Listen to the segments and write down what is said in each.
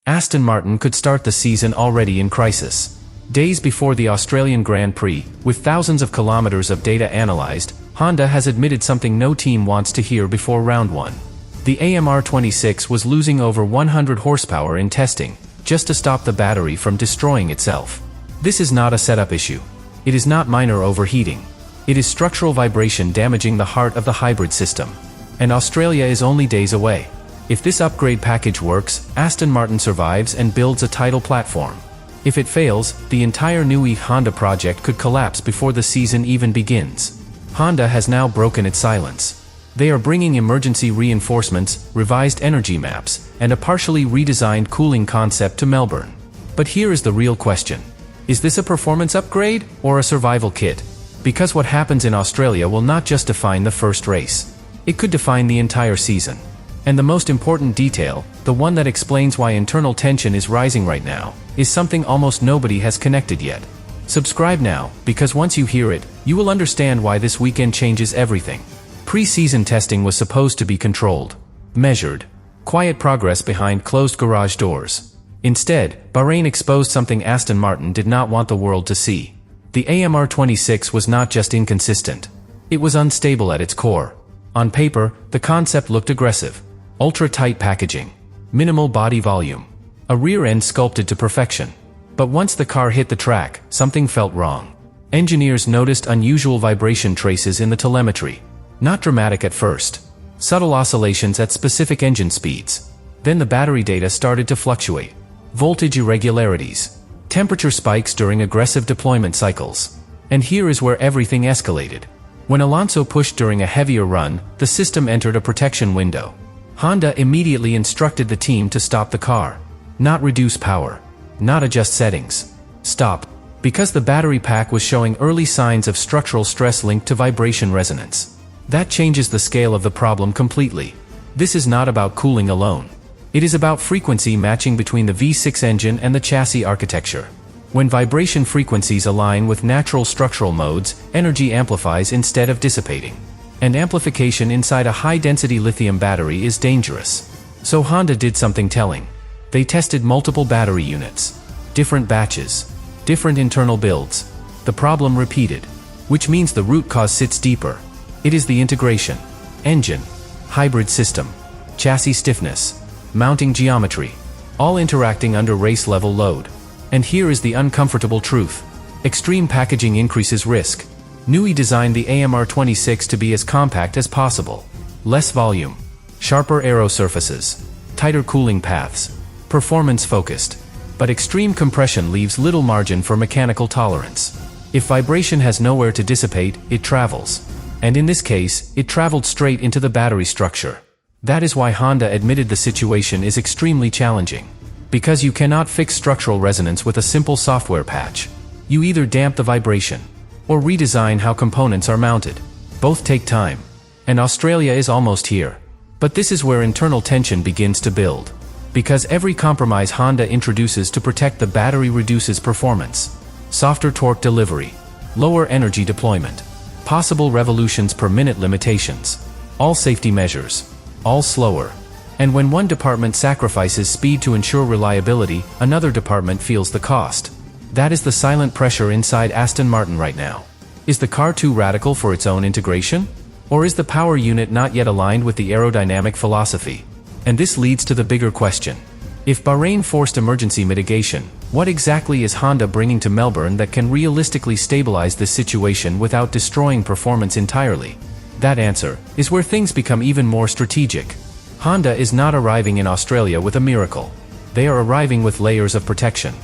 Aston Martin could start the season already in crisis. Days before the Australian Grand Prix, with thousands of kilometers of data analyzed, Honda has admitted something no team wants to hear before round 1. The AMR26 was losing over 100 horsepower in testing, just to stop the battery from destroying itself. This is not a setup issue. It is not minor overheating. It is structural vibration damaging the heart of the hybrid system. And Australia is only days away. If this upgrade package works, Aston Martin survives and builds a title platform. If it fails, the entire new Honda project could collapse before the season even begins. Honda has now broken its silence. They are bringing emergency reinforcements, revised energy maps, and a partially redesigned cooling concept to Melbourne. But here is the real question. Is this a performance upgrade, or a survival kit? Because what happens in Australia will not just define the first race. It could define the entire season. And the most important detail, the one that explains why internal tension is rising right now, is something almost nobody has connected yet. Subscribe now, because once you hear it, you will understand why this weekend changes everything. Pre-season testing was supposed to be controlled, measured, quiet progress behind closed garage doors. Instead, Bahrain exposed something Aston Martin did not want the world to see. The AMR26 was not just inconsistent. It was unstable at its core. On paper, the concept looked aggressive. Ultra-tight packaging, minimal body volume, a rear end sculpted to perfection. But once the car hit the track, something felt wrong. Engineers noticed unusual vibration traces in the telemetry. Not dramatic at first. Subtle oscillations at specific engine speeds. Then the battery data started to fluctuate. Voltage irregularities. Temperature spikes during aggressive deployment cycles. And here is where everything escalated. When Alonso pushed during a heavier run, the system entered a protection window. Honda immediately instructed the team to stop the car. Not reduce power. Not adjust settings. Stop. Because the battery pack was showing early signs of structural stress linked to vibration resonance. That changes the scale of the problem completely. This is not about cooling alone. It is about frequency matching between the V6 engine and the chassis architecture. When vibration frequencies align with natural structural modes, energy amplifies instead of dissipating. And amplification inside a high-density lithium battery is dangerous. So Honda did something telling. They tested multiple battery units. Different batches. Different internal builds. The problem repeated. Which means the root cause sits deeper. It is the integration. Engine. Hybrid system. Chassis stiffness. Mounting geometry. All interacting under race-level load. And here is the uncomfortable truth. Extreme packaging increases risk. Newey designed the AMR26 to be as compact as possible. Less volume. Sharper aero surfaces. Tighter cooling paths. Performance-focused. But extreme compression leaves little margin for mechanical tolerance. If vibration has nowhere to dissipate, it travels. And in this case, it traveled straight into the battery structure. That is why Honda admitted the situation is extremely challenging. Because you cannot fix structural resonance with a simple software patch. You either damp the vibration, or redesign how components are mounted. Both take time. And Australia is almost here. But this is where internal tension begins to build. Because every compromise Honda introduces to protect the battery reduces performance. Softer torque delivery. Lower energy deployment. Possible revolutions per minute limitations. All safety measures. All slower. And when one department sacrifices speed to ensure reliability, another department feels the cost. That is the silent pressure inside Aston Martin right now. Is the car too radical for its own integration? Or is the power unit not yet aligned with the aerodynamic philosophy? And this leads to the bigger question. If Bahrain forced emergency mitigation, what exactly is Honda bringing to Melbourne that can realistically stabilize this situation without destroying performance entirely? That answer is where things become even more strategic. Honda is not arriving in Australia with a miracle. They are arriving with layers of protection.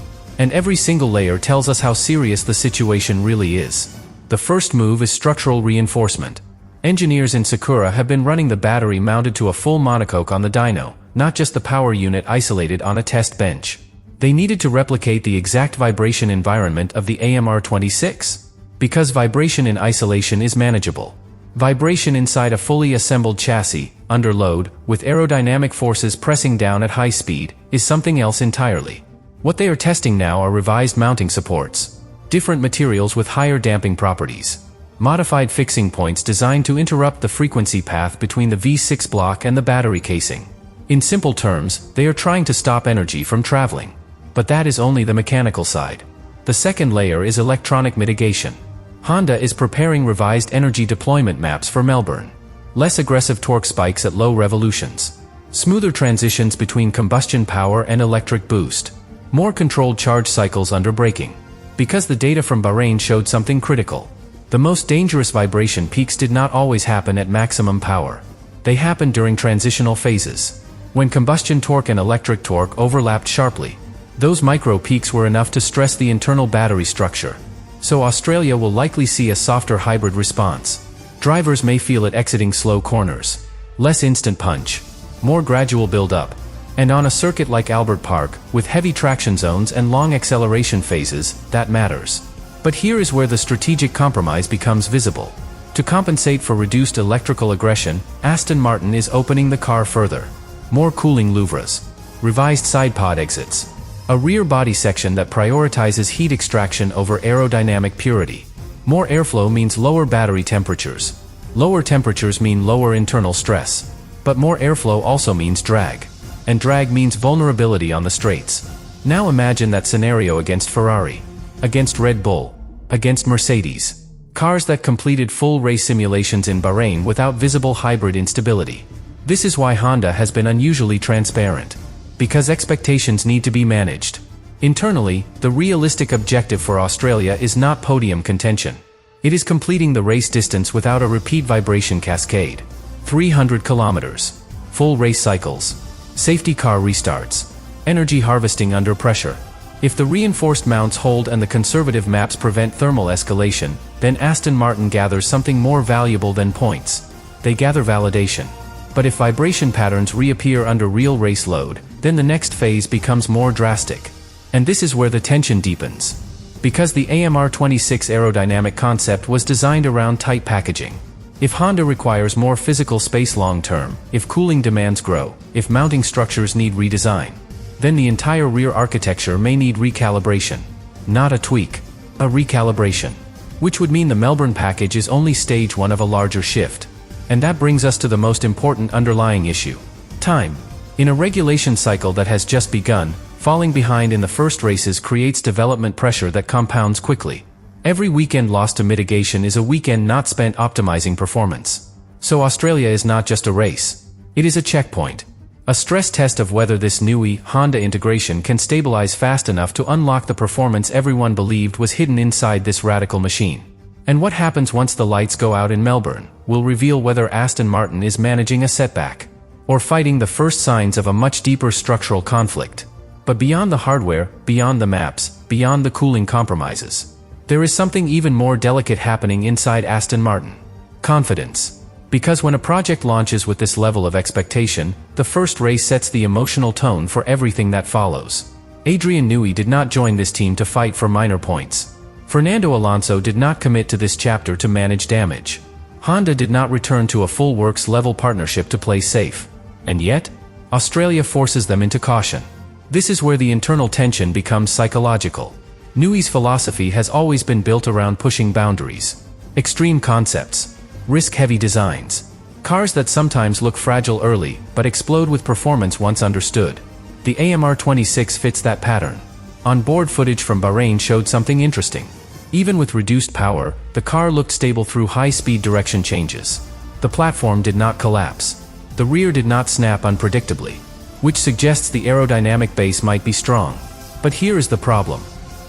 And every single layer tells us how serious the situation really is. The first move is structural reinforcement. Engineers in Sakura have been running the battery mounted to a full monocoque on the dyno, not just the power unit isolated on a test bench. They needed to replicate the exact vibration environment of the AMR26. Because vibration in isolation is manageable. Vibration inside a fully assembled chassis, under load, with aerodynamic forces pressing down at high speed, is something else entirely. What they are testing now are revised mounting supports. Different materials with higher damping properties. Modified fixing points designed to interrupt the frequency path between the V6 block and the battery casing. In simple terms, they are trying to stop energy from traveling. But that is only the mechanical side. The second layer is electronic mitigation. Honda is preparing revised energy deployment maps for Melbourne. Less aggressive torque spikes at low revolutions. Smoother transitions between combustion power and electric boost. More controlled charge cycles under braking. Because the data from Bahrain showed something critical. The most dangerous vibration peaks did not always happen at maximum power. They happened during transitional phases. When combustion torque and electric torque overlapped sharply. Those micro peaks were enough to stress the internal battery structure. So Australia will likely see a softer hybrid response. Drivers may feel it exiting slow corners. Less instant punch. More gradual build-up. And on a circuit like Albert Park, with heavy traction zones and long acceleration phases, that matters. But here is where the strategic compromise becomes visible. To compensate for reduced electrical aggression, Aston Martin is opening the car further. More cooling louvres. Revised side pod exits. A rear body section that prioritizes heat extraction over aerodynamic purity. More airflow means lower battery temperatures. Lower temperatures mean lower internal stress. But more airflow also means drag. And drag means vulnerability on the straights. Now imagine that scenario against Ferrari. Against Red Bull. Against Mercedes. Cars that completed full race simulations in Bahrain without visible hybrid instability. This is why Honda has been unusually transparent. Because expectations need to be managed. Internally, the realistic objective for Australia is not podium contention. It is completing the race distance without a repeat vibration cascade. 300 kilometers. Full race cycles. Safety car restarts. Energy harvesting under pressure. If the reinforced mounts hold and the conservative maps prevent thermal escalation, then Aston Martin gathers something more valuable than points. They gather validation. But if vibration patterns reappear under real race load, then the next phase becomes more drastic. And this is where the tension deepens. Because the AMR26 aerodynamic concept was designed around tight packaging. If Honda requires more physical space long-term, if cooling demands grow, if mounting structures need redesign, then the entire rear architecture may need recalibration. Not a tweak. A recalibration. Which would mean the Melbourne package is only stage one of a larger shift. And that brings us to the most important underlying issue. Time. In a regulation cycle that has just begun, falling behind in the first races creates development pressure that compounds quickly. Every weekend lost to mitigation is a weekend not spent optimizing performance. So Australia is not just a race. It is a checkpoint. A stress test of whether this new Honda integration can stabilize fast enough to unlock the performance everyone believed was hidden inside this radical machine. And what happens once the lights go out in Melbourne will reveal whether Aston Martin is managing a setback or fighting the first signs of a much deeper structural conflict. But beyond the hardware, beyond the maps, beyond the cooling compromises, there is something even more delicate happening inside Aston Martin. Confidence. Because when a project launches with this level of expectation, the first race sets the emotional tone for everything that follows. Adrian Newey did not join this team to fight for minor points. Fernando Alonso did not commit to this chapter to manage damage. Honda did not return to a full works-level partnership to play safe. And yet, Australia forces them into caution. This is where the internal tension becomes psychological. Newey's philosophy has always been built around pushing boundaries. Extreme concepts. Risk-heavy designs. Cars that sometimes look fragile early, but explode with performance once understood. The AMR26 fits that pattern. On-board footage from Bahrain showed something interesting. Even with reduced power, the car looked stable through high-speed direction changes. The platform did not collapse. The rear did not snap unpredictably. Which suggests the aerodynamic base might be strong. But here is the problem.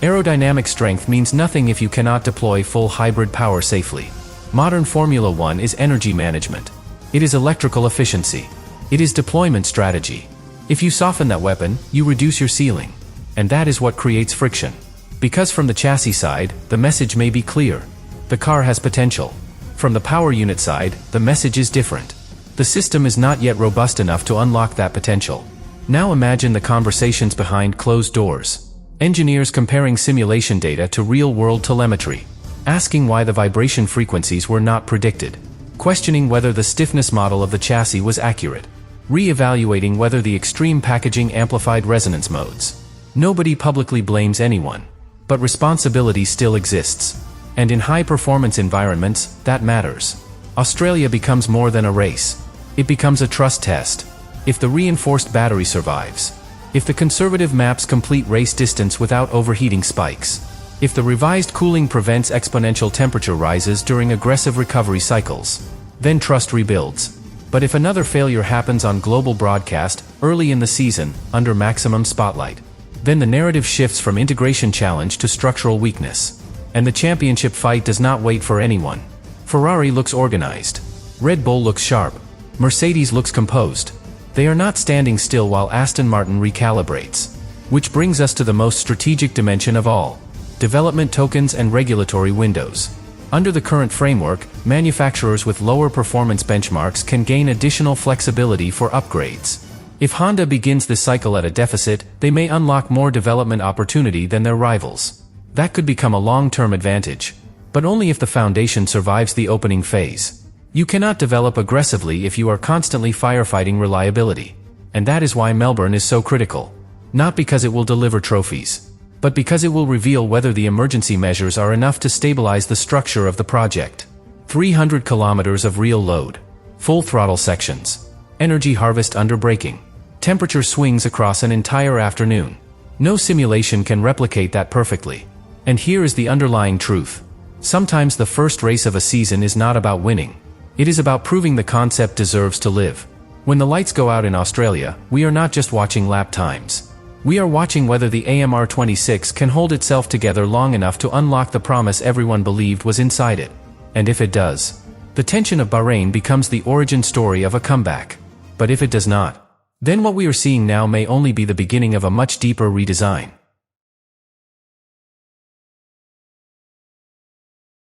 Aerodynamic strength means nothing if you cannot deploy full hybrid power safely. Modern Formula One is energy management. It is electrical efficiency. It is deployment strategy. If you soften that weapon, you reduce your ceiling. And that is what creates friction. Because from the chassis side, the message may be clear. The car has potential. From the power unit side, the message is different. The system is not yet robust enough to unlock that potential. Now imagine the conversations behind closed doors. Engineers comparing simulation data to real-world telemetry. Asking why the vibration frequencies were not predicted. Questioning whether the stiffness model of the chassis was accurate. Re-evaluating whether the extreme packaging amplified resonance modes. Nobody publicly blames anyone. But responsibility still exists. And in high-performance environments, that matters. Australia becomes more than a race. It becomes a trust test. If the reinforced battery survives. If the conservative maps complete race distance without overheating spikes. If the revised cooling prevents exponential temperature rises during aggressive recovery cycles. Then trust rebuilds. But if another failure happens on global broadcast, early in the season, under maximum spotlight, then the narrative shifts from integration challenge to structural weakness. And the championship fight does not wait for anyone. Ferrari looks organized. Red Bull looks sharp. Mercedes looks composed. They are not standing still while Aston Martin recalibrates. Which brings us to the most strategic dimension of all: development tokens and regulatory windows. Under the current framework, manufacturers with lower performance benchmarks can gain additional flexibility for upgrades. If Honda begins this cycle at a deficit, they may unlock more development opportunity than their rivals. That could become a long-term advantage, but only if the foundation survives the opening phase. You cannot develop aggressively if you are constantly firefighting reliability. And that is why Melbourne is so critical. Not because it will deliver trophies, but because it will reveal whether the emergency measures are enough to stabilize the structure of the project. 300 kilometers of real load. Full throttle sections. Energy harvest under braking. Temperature swings across an entire afternoon. No simulation can replicate that perfectly. And here is the underlying truth. Sometimes the first race of a season is not about winning. It is about proving the concept deserves to live. When the lights go out in Australia, we are not just watching lap times. We are watching whether the AMR26 can hold itself together long enough to unlock the promise everyone believed was inside it. And if it does, the tension of Bahrain becomes the origin story of a comeback. But if it does not, then what we are seeing now may only be the beginning of a much deeper redesign.